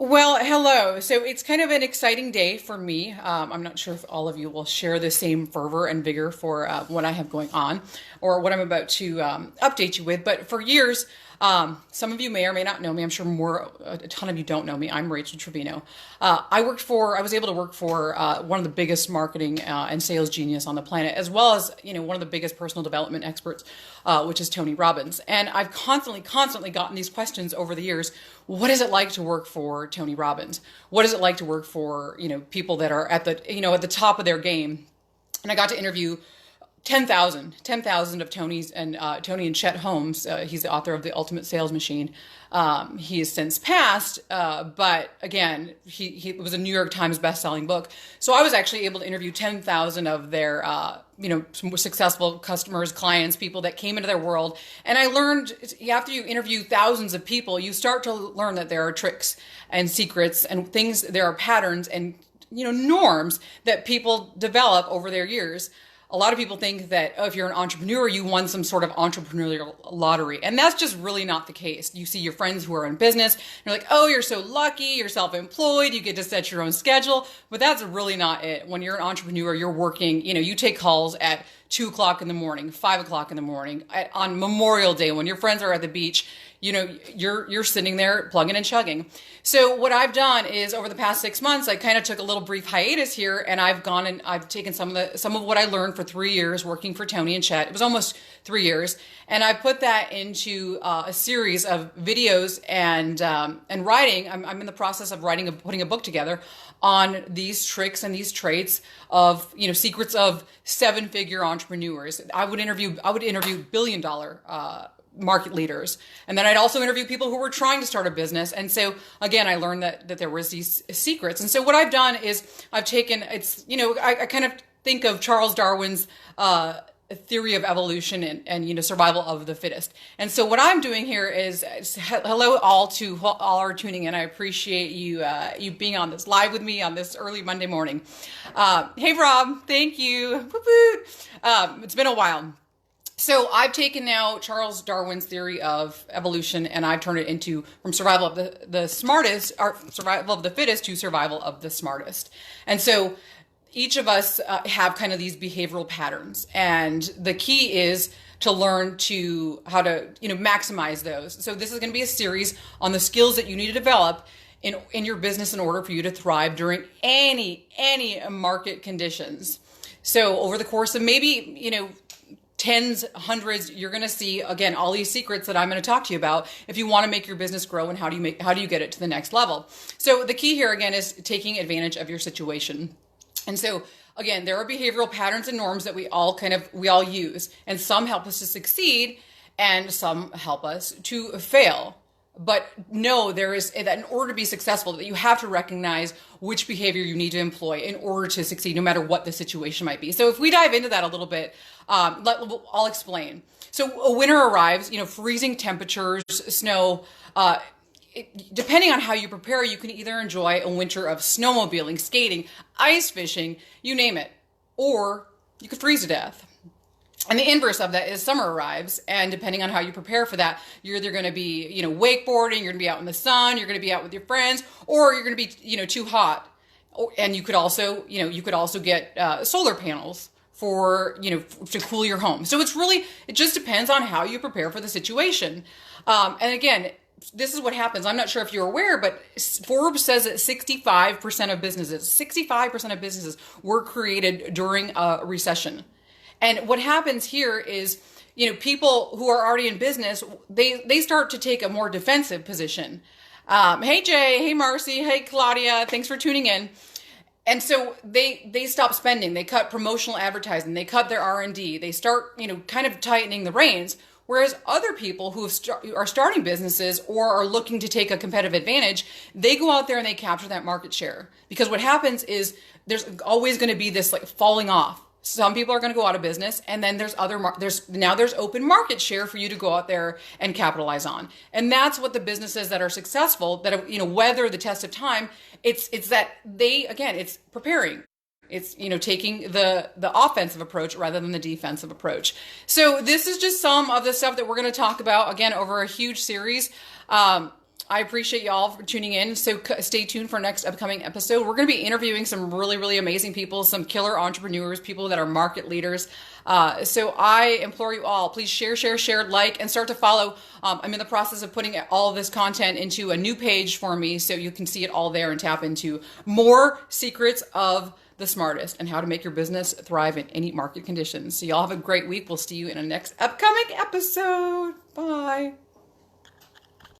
Well, hello. So it's kind of an exciting day for me. I'm not sure if all of you will share the same fervor and vigor for what I have going on or what I'm about to update you with. But for years, some of you may or may not know me. I'm sure a ton of you don't know me. I'm Rachel Trevino. I was able to work for one of the biggest marketing and sales genius on the planet, as well as, one of the biggest personal development experts, which is Tony Robbins. And I've constantly gotten these questions over the years. What is it like to work for Tony Robbins? What is it like to work for, people that are at the top of their game? And I got to interview 10,000 of Tony and Chet Holmes. He's the author of The Ultimate Sales Machine. He has since passed, but again, he it was a New York Times best-selling book. So I was actually able to interview 10,000 of their, some successful customers, clients, people that came into their world. And I learned after you interview thousands of people, you start to learn that there are tricks and secrets and things, there are patterns and, norms that people develop over their years. A lot of people think that if you're an entrepreneur, you won some sort of entrepreneurial lottery. And that's just really not the case. You see your friends who are in business, and you're like, oh, you're so lucky, you're self-employed, you get to set your own schedule. But that's really not it. When you're an entrepreneur, you're working, you take calls at 2 o'clock in the morning, 5 o'clock in the morning, on Memorial Day when your friends are at the beach. You're sitting there plugging and chugging. So what I've done is over the past 6 months, I kind of took a little brief hiatus here, and I've gone and I've taken some of what I learned for 3 years working for Tony and Chet. It was almost 3 years, and I put that into a series of videos and writing. I'm in the process of putting a book together on these tricks and these traits of secrets of 7-figure entrepreneurs. I would interview billion-dollar market leaders. And then I'd also interview people who were trying to start a business. And so again, I learned that there was these secrets. And so what I've done is I've taken, I kind of think of Charles Darwin's theory of evolution and survival of the fittest. And so what I'm doing here is hello all are tuning in. I appreciate you being on this live with me on this early Monday morning. Hey Rob, thank you. It's been a while. So I've taken now Charles Darwin's theory of evolution and I've turned it into from survival of the smartest, or survival of the fittest to survival of the smartest. And so each of us have kind of these behavioral patterns, and the key is to learn how to maximize those. So this is going to be a series on the skills that you need to develop in your business in order for you to thrive during any market conditions. So over the course of maybe tens, hundreds, you're going to see, again, all these secrets that I'm going to talk to you about if you want to make your business grow and how do you get it to the next level. So the key here, again, is taking advantage of your situation. And so, again, there are behavioral patterns and norms that we all use, and some help us to succeed and some help us to fail. But no, there is that in order to be successful, that you have to recognize which behavior you need to employ in order to succeed, no matter what the situation might be. So if we dive into that a little bit, I'll explain. So winter arrives, freezing temperatures, snow. Depending on how you prepare, you can either enjoy a winter of snowmobiling, skating, ice fishing, you name it, or you could freeze to death. And the inverse of that is summer arrives, and depending on how you prepare for that, you're either going to be, wakeboarding, you're going to be out in the sun, you're going to be out with your friends, or you're going to be, too hot. And you could also, get solar panels for, to cool your home. So it just depends on how you prepare for the situation. And again, this is what happens. I'm not sure if you're aware, but Forbes says that 65% of businesses were created during a recession. And what happens here is, people who are already in business, they start to take a more defensive position. Hey Jay, hey Marcy, hey Claudia, thanks for tuning in. And so they stop spending, they cut promotional advertising, they cut their R&D, they start, kind of tightening the reins. Whereas other people who are starting businesses or are looking to take a competitive advantage, they go out there and they capture that market share. Because what happens is there's always going to be this falling off. Some people are going to go out of business, and then there's open market share for you to go out there and capitalize on. And that's what the businesses that are successful, that weather the test of time, it's that it's preparing. It's, taking the offensive approach rather than the defensive approach. So this is just some of the stuff that we're going to talk about, again, over a huge series. I appreciate y'all for tuning in. So stay tuned for our next upcoming episode. We're going to be interviewing some really, really amazing people, some killer entrepreneurs, people that are market leaders. So I implore you all, please share, like, and start to follow. I'm in the process of putting all of this content into a new page for me so you can see it all there and tap into more secrets of the smartest and how to make your business thrive in any market conditions. So y'all have a great week. We'll see you in a next upcoming episode. Bye.